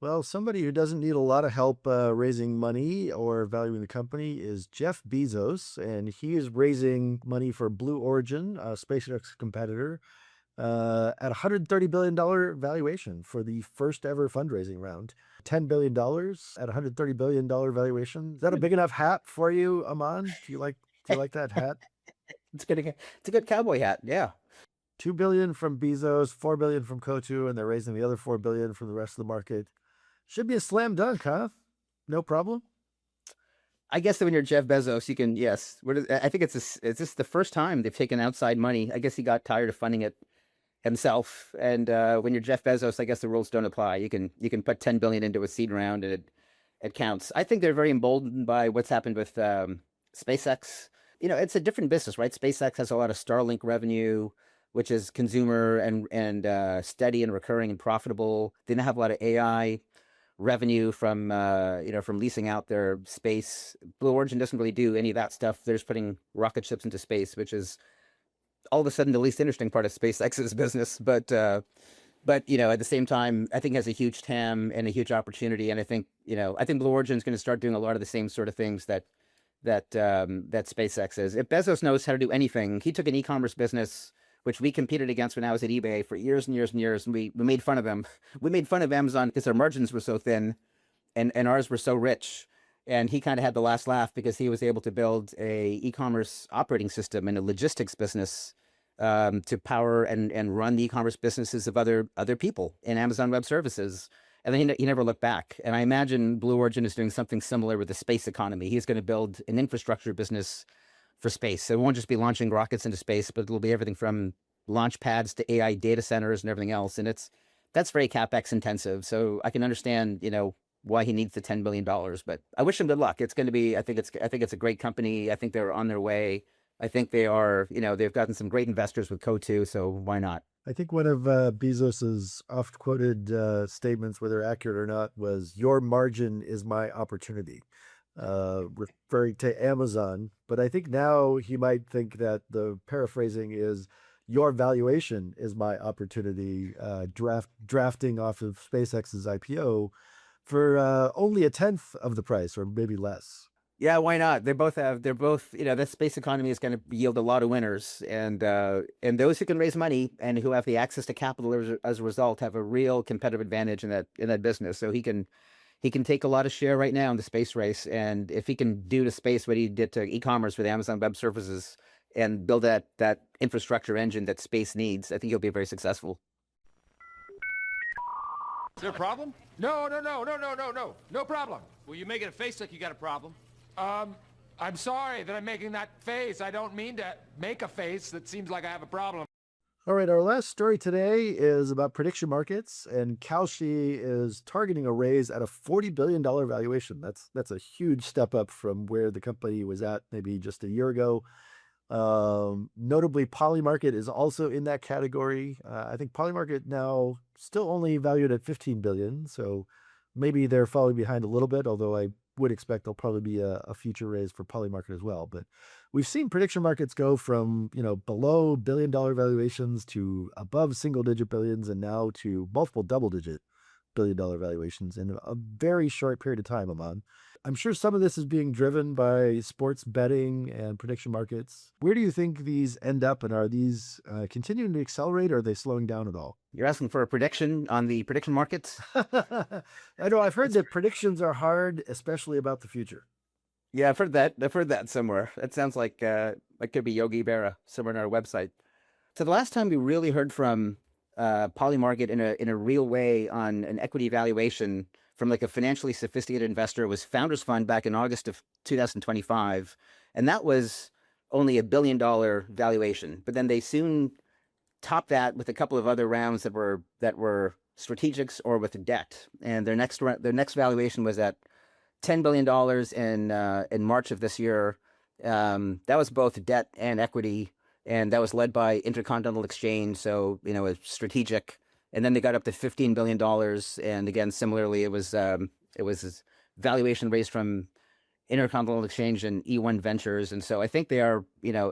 Well, somebody who doesn't need a lot of help raising money or valuing the company is Jeff Bezos, and he is raising money for Blue Origin, a SpaceX competitor, at $130 billion valuation for the first ever fundraising round. $10 billion at $130 billion valuation. Is that a big enough hat for you, Aman? Do you like that hat? It's a good cowboy hat. Yeah. 2 billion from Bezos, 4 billion from Kotu, and they're raising the other 4 billion from the rest of the market. Should be a slam dunk, huh? No problem. I guess that when you're Jeff Bezos, you can, yes. I think it's just the first time they've taken outside money. I guess he got tired of funding it himself. And when you're Jeff Bezos, I guess the rules don't apply. You can put 10 billion into a seed round and it counts. I think they're very emboldened by what's happened with SpaceX. It's a different business, right? SpaceX has a lot of Starlink revenue, which is consumer and steady and recurring and profitable. They now have a lot of AI revenue from from leasing out their space. Blue Origin doesn't really do any of that stuff. They're just putting rocket ships into space, which is all of a sudden the least interesting part of SpaceX's business. But at the same time, I think it has a huge TAM and a huge opportunity. And I think Blue Origin is going to start doing a lot of the same sort of things that SpaceX is. If Bezos knows how to do anything, he took an e-commerce business which we competed against when I was at eBay for years and years and years, and we made fun of them. We made fun of Amazon because their margins were so thin, and ours were so rich. And he kind of had the last laugh because he was able to build a e-commerce operating system and a logistics business to power and run the e-commerce businesses of other people in Amazon Web Services. And then he never looked back. And I imagine Blue Origin is doing something similar with the space economy. He's going to build an infrastructure business for space. So it won't just be launching rockets into space, but it'll be everything from launch pads to AI data centers and everything else. And that's very capex intensive. So I can understand, why he needs the $10 billion. But I wish him good luck. It's going to be. I think it's a great company. I think they're on their way. I think they are. They've gotten some great investors with Co2. So why not? I think one of Bezos's oft-quoted statements, whether accurate or not, was "Your margin is my opportunity," referring to Amazon. But I think now he might think that the paraphrasing is "Your valuation is my opportunity," drafting off of SpaceX's IPO for only a tenth of the price, or maybe less. Yeah, why not? They're both, that space economy is going to yield a lot of winners, and those who can raise money and who have the access to capital as a result have a real competitive advantage in that business. So he can take a lot of share right now in the space race, and if he can do to space what he did to e-commerce with Amazon Web Services and build that infrastructure engine that space needs, I think he'll be very successful. Is there a problem? No, no, no, no, no, no, no. No problem. Well, you're making a face like you got a problem. I'm sorry that I'm making that face. I don't mean to make a face that seems like I have a problem. All right, our last story today is about prediction markets, and Kalshi is targeting a raise at a $40 billion valuation. That's a huge step up from where the company was at maybe just a year ago. Notably, Polymarket is also in that category. I think Polymarket now still only valued at 15 billion, so maybe they're falling behind a little bit, although I would expect there'll probably be a future raise for Polymarket as well. But we've seen prediction markets go from, below billion-dollar valuations to above single-digit billions, and now to multiple double-digit billion-dollar valuations in a very short period of time, Aman. I'm sure some of this is being driven by sports betting and prediction markets. Where do you think these end up, and are these continuing to accelerate, or are they slowing down at all? You're asking for a prediction on the prediction markets? I know I've heard that predictions are hard, especially about the future. Yeah, I've heard that. I've heard that somewhere. That sounds like it could be Yogi Berra somewhere on our website. So the last time we really heard from Polymarket in a real way on an equity valuation from like a financially sophisticated investor was Founders Fund back in August of 2025, and that was only $1 billion valuation. But then they soon topped that with a couple of other rounds that were strategics or with debt, and their next valuation was at $10 billion in March of this year. That was both debt and equity, and that was led by Intercontinental Exchange, so a strategic. And then they got up to $15 billion, and again, similarly, it was valuation raised from Intercontinental Exchange and E1 Ventures, and so I think they are.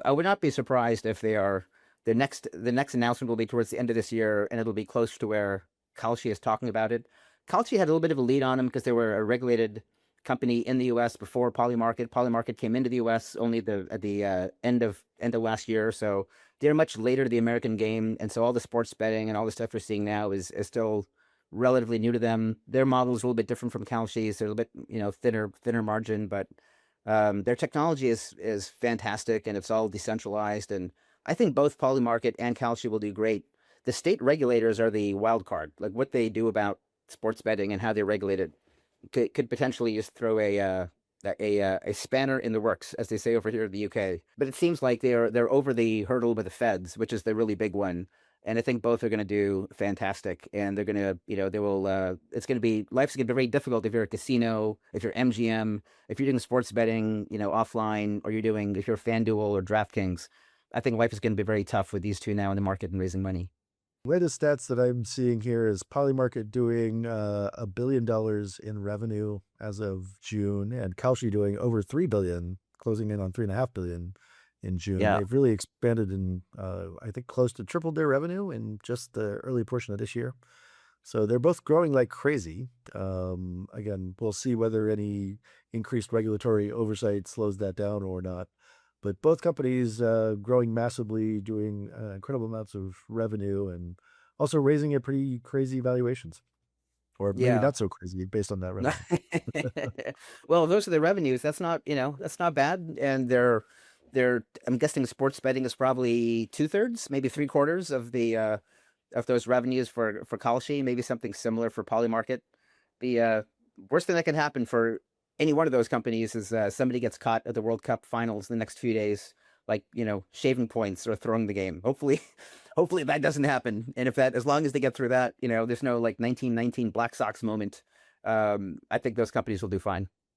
I would not be surprised if they are. The next announcement will be towards the end of this year, and it'll be close to where Kalshi is talking about it. Kalshi had a little bit of a lead on them because they were a regulated company in the U.S. before Polymarket. Polymarket came into the U.S. only at the end of last year, so they're much later to the American game, and so all the sports betting and all the stuff we're seeing now is still relatively new to them. Their model is a little bit different from Kalshi's. They're a little bit thinner margin, but their technology is fantastic, and it's all decentralized. And I think both Polymarket and Kalshi will do great. The state regulators are the wild card. Like what they do about sports betting and how they regulate it could potentially just throw a spanner in the works, as they say over here in the UK. But it seems like they're over the hurdle with the feds, which is the really big one. And I think both are going to do fantastic, and they're going to, they will. It's going to be life's going to be very difficult if you're a casino, if you're MGM, if you're doing sports betting, offline, or if you're FanDuel or DraftKings. I think life is going to be very tough with these two now in the market and raising money. Latest stats that I'm seeing here is Polymarket doing $1 billion in revenue as of June, and Kalshi doing over $3 billion, closing in on $3.5 billion in June. Yeah. They've really expanded and I think close to tripled their revenue in just the early portion of this year. So they're both growing like crazy. Again, we'll see whether any increased regulatory oversight slows that down or not. But both companies growing massively, doing incredible amounts of revenue, and also raising at pretty crazy valuations, or maybe Yeah. not so crazy based on that revenue. Well, those are the revenues. That's not bad. And I'm guessing sports betting is probably 2/3, maybe 3/4 of the of those revenues for Kalshi. Maybe something similar for Polymarket. The worst thing that can happen for any one of those companies is somebody gets caught at the World Cup finals in the next few days, like shaving points or throwing the game. Hopefully that doesn't happen. And as long as they get through that, there's no like 1919 Black Sox moment. I think those companies will do fine.